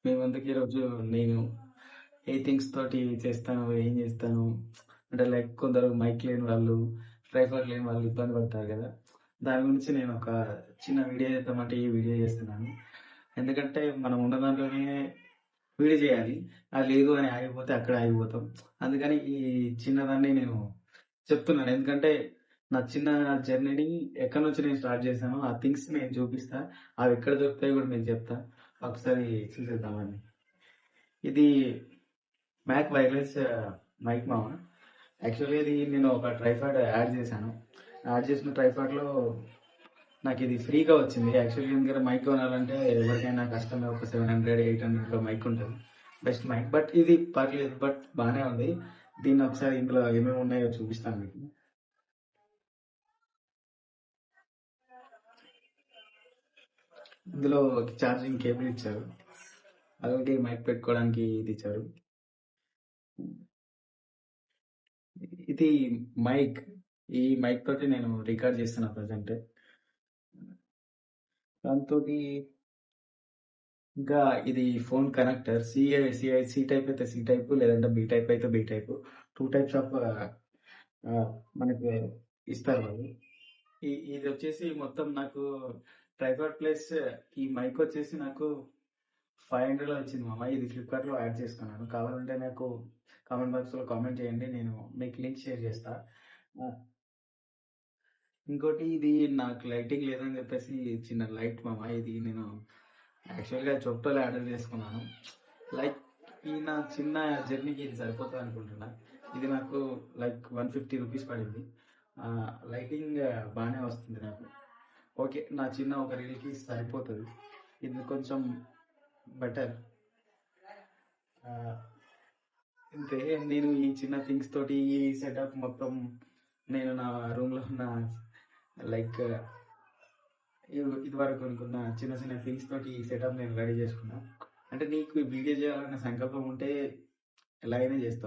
మీ ముందుకి ఈరోజు నేను ఏ థింగ్స్ తోటి చేస్తాను, ఏం చేస్తాను అంటే లైక్ కొందరు మైక్ లేని వాళ్ళు, ట్రైపాడ్ లేని వాళ్ళు ఇబ్బంది పడతారు కదా! దాని గురించి నేను ఒక చిన్న వీడియో చేద్దామంటే ఈ వీడియో చేస్తున్నాను. ఎందుకంటే మనం ఉన్న దాంట్లోనే వీడియో చేయాలి. అది లేదు అని ఆగిపోతే అక్కడే ఆగిపోతాం. అందుకని ఈ చిన్నదాన్ని నేను చెప్తున్నాను. ఎందుకంటే నా చిన్న జర్నీని ఎక్కడి నుంచి నేను స్టార్ట్ చేశానో ఆ థింగ్స్ నేను చూపిస్తా. అవి ఎక్కడ దొరుకుతాయో కూడా మీకు చెప్తా. ఒకసారి చూసేద్దామండి. ఇది మ్యాక్ వైర్‌లెస్ మైక్ మామ. యాక్చువల్‌గా ఇది నేను ఒక ట్రైపాడ్ యాడ్ చేశాను. యాడ్ చేసిన ట్రైపాడ్‌లో నాకిది ఫ్రీగా వచ్చింది. యాక్చువల్‌గా దీని దగ్గర మైక్ కొనాలంటే ఎవరికైనా కష్టమే. ఒక 700, 800లో మైక్ ఉంటది. Best mic. బట్ ఇది పర్లేదు. బట్ బానే ఉంది. దీన్ని ఒకసారి ఇందులో ఏమేమి ఉన్నాయో చూపిస్తాను మీకు. ఇందులో ఛార్జింగ్ కేబుల్ ఇచ్చారు. అలాగే మైక్ పెట్టుకోవడానికి ఇది ఇచ్చారు. ఇది మైక్. ఈ మైక్ తోటి నేను రికార్డ్ చేస్తున్నా ప్రెజెంట్. దాంతోటి ఇంకా ఇది ఫోన్ కనెక్టర్. సి టైప్ అయితే సి టైప్, లేదంటే బి టైప్ అయితే బి టైప్. 2 టైప్స్ ఆఫ్ మనకి ఇస్తారు వాళ్ళు. ఇదొచ్చేసి మొత్తం నాకు ట్రైపాడ్ ప్లస్ ఈ మైక్ వచ్చేసి నాకు 500లో వచ్చింది మామ. ఇది ఫ్లిప్‌కార్ట్‌లో యాడ్ చేసుకున్నాను. కావాలంటే నాకు కామెంట్ బాక్స్‌లో కామెంట్ చేయండి. నేను మీకు లింక్ షేర్ చేస్తా. ఆ! ఇంకోటి ఇది నాకు లైటింగ్ లేదని చెప్పేసి చిన్న లైట్ మామ. ఇది నేను యాక్చువల్‌గా జెప్టోలో ఆర్డర్ చేసుకున్నాను. లైక్ ఈ నా చిన్న జర్నీకి ఇది సరిపోతది అనుకుంటున్నా. ఇది నాకు లైక్ 150 రూపీస్ పడింది. లైటింగ్ బానే వస్తుంది నాకు. ఓకే. నా చిన్న ఒక రీల్‌కి సరిపోతది. ఇది కొంచెం బెటర్. ఆహ్, అంతే. నేను ఈ చిన్న థింగ్స్ తోటి ఈ సెటప్ మొత్తం నేను నా రూమ్‌లో ఉన్న లైక్ ఇదివరకు కొనుక్కున్న చిన్న చిన్న థింగ్స్ తోటి ఈ సెటప్ నేను రెడీ చేసుకున్నా. అంటే నీకు వీడియో చేయాలన్న సంకల్పం ఉంటే ఎలాగైనా చేస్తావు.